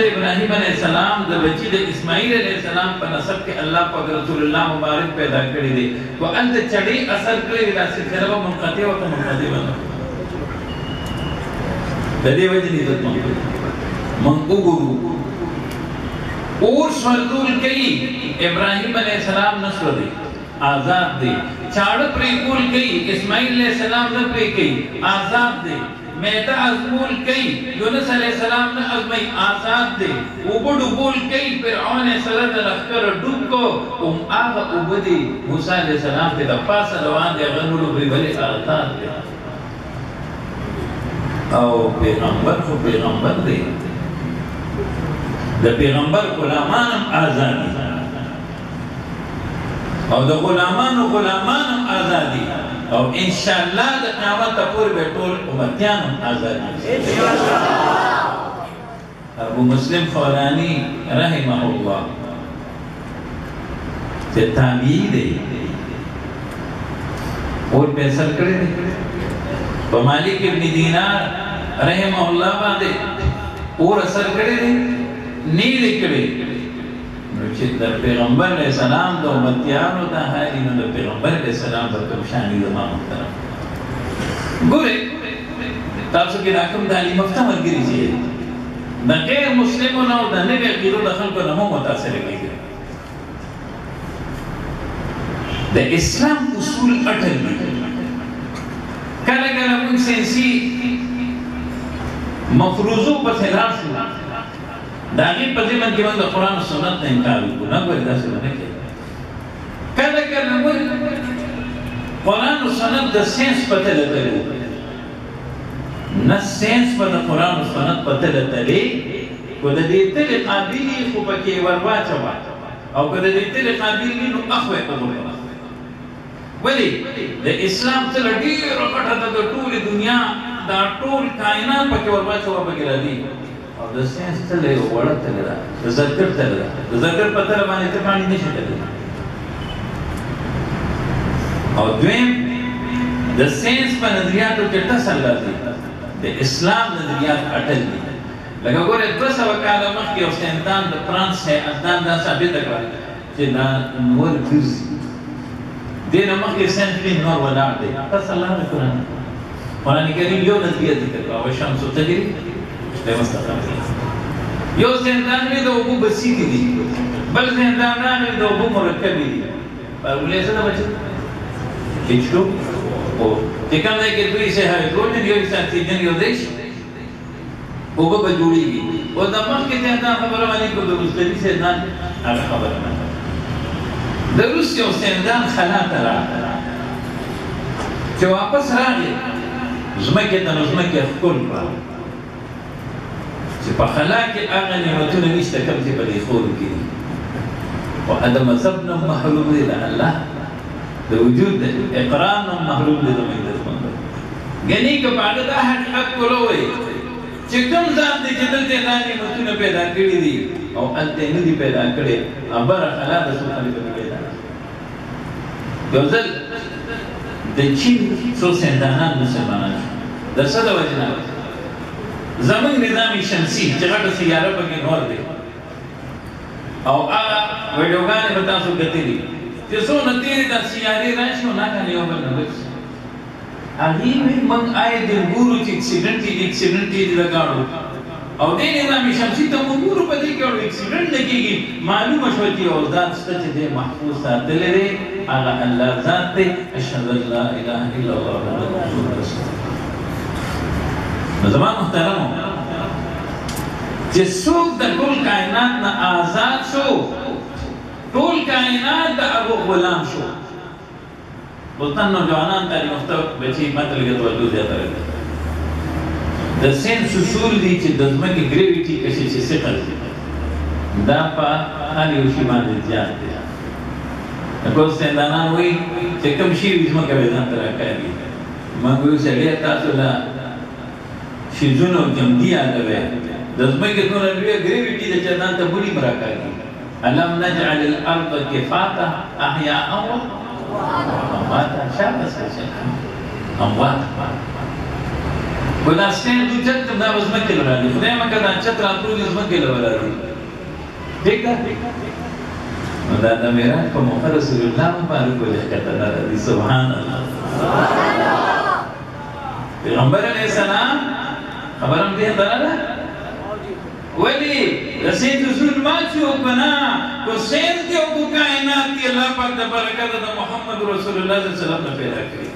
ابراہیم علیہ السلام دا بچی دا اسماعیل علیہ السلام پر نسب کے اللہ پاک رسول اللہ مبارک پیدا کری دے تو انت چڑی اثر کری دا سلسلہ و منقطع و منقطع بنا دے وجہ نہیں دت من اگرو اور سوردول کئی ابراہیم علیہ السلام نسل دے آزاد دے چاڑ پریکول کئی اسماعیل علیہ السلام نہ پری کئی آزاد دے میتا ازمول کئی یونس علیہ السلام نے ازمائی آزاد دے اوبڑ اوبول کئی فرعون سرد لخکر ڈوب کو آغا اوبدی موسیٰ علیہ السلام تے دا پاس روان دے غنولو بریولی آغتان دے او پیغمبر خو پیغمبر دے دا پیغمبر غلامانم آزادی او دا غلامانم آزادی او انشاءاللہ دا قیامت پور بیٹول امتیانم آزادی ابو مسلم خورانی رحمہ اللہ چه تابعی دے اور پیسر کرے دے تو مالک ابن دینار رحمہ اللہ باندے اور اثر کرے دے نیل کرے چه در پیغمبر علیہ السلام دا امتیانو دا حالینو دا پیغمبر علیہ السلام دا کمشانی دا ما محترم گورے تاسو کی راکم دالی مفتہ مرگری چیئے دا غیر مسلمو ناو دا نبی قیدو دا خلقو نمو متاثر گئی گئے دا اسلام اصول اٹھل بھی کلا کلا من سینسی مفروضو پس حلال شو داغی پتی من کی من دا قرآن و سنت نا انکارو کو نا گوری دا سنت نکے کلا کلا من قرآن و سنت دا سینس پتے لتلو نا سینس پا دا قرآن و سنت پتے لتلے کو دا دیتل قابلی خوبکی ورواچا او کو دا دیتل قابلی نو اخوی قبول ولی دا اسلام تل دیر رکھتا دا طول دنیا دا طول کائنات پاکی ورواچا پاکی لدی او دا سینس تلے وڑا تلے دا زرگر تلے دا زرگر پتر بانی ترمانی نشی تلے او دویم دا سینس پا نظریاتو کٹا سلا دی دا اسلام نظریات اٹل دی لگا گورے دوسا وکالا مخ کی اوسیندان دا فرانس ہے ازدان دا ثابت اکرا چه نا نور گرزی دینا مخ کی سینس بھی نور ودار دے تسلا میں قرآن قرآن کریم یو نظریت ذکر کا وشمس و تجری یو زندانوی دا اوبو بسیدی دی بل زندانوی دا اوبو مرکبی دی بارگولی ایسا دا بچه کچھو تکم دائی کہ دوی سے ہائیڈروجن یو ایسا اکسیجن یو دیش اوبو بجوڑی گی اور دا مخ کے زندان خبر وانی کو دا رسلی سے زندان آگا خبر وانی دا روس یو زندان خلا ترا چه واپس را گئی زمکی تا نزمکی اخکل پا چه پا خلا کے آغا نعمتون نیشتا کم چه پا دی خور کی و ادم مذہبنا محروم دی دا اللہ دا وجود دا اقرارنا محروم دی دا مجدد مندر گنی که پا دا حقیقت کلوئے چه کم ذات دی جدل دی دا نعمتون پیدا کری دی او التے ندی پیدا کرے ابر خلا دا سو خلیفہ پیدا یوزل دا چین سو سندانان مسلمانان دا صدا وجنا زمن نظامی شمسی چغٹ سیارہ پاکی نور دے او آغا ویڈیوگانے بتا سو گتی دی چه سو نتیری دا سیاری راشو ناکا نیو بل نبس آگی میں منگ آئے دن گورو چی ایکسیڈنٹی دی لگاڑو او دے نظامی شمسی تا من گورو پا دے کیاڑو ایکسیڈنٹ لگی گی معلوم اشوتی او ذات ستا چه دے محفوظ ساتھ لے رے آغا اللہ ذات دے اشہد اللہ الہ الا اللہ رسول رسول زمان محترم ہو چه سوک دا کل کائنات نا آزاد شو کل کائنات دا ابو غلام شو بلتن نوجوانان تاری مختلف بچی مطلع کے توجہ دیتا رہتا دا سینس اصول دی چه دزمہ کی گریویٹی کشی چه سقل دا پا حالی وشی باندې زیاد دی نکو سیندانان ہوئی چه کم شیر ازمہ کا بیدان ترہ کاری منگوی سے لیا تاسو لا شیزون و جمدی آدھوے دزمہ کی تون الویہ گریویٹی دا چندان تا بڑی مراکا گی علم نجعل الارض کفاتا احیاء امواتا شاہ بس کشن امواتا ګلاسکین دو چت دا وزمکه لري خدای مکه دا چت راتلو دې وزمکه لري ٹھیک ده دا د معراج په موقع رسول الله مبارک وجه کته ده سبحان الله پیغمبر علیہ السلام خبرم دې دراله ولی رسید ظلمات شو بنا کو سین کې او کائنات کې الله پاک د برکت د محمد رسول الله صلی الله علیه وسلم نه پیدا کړی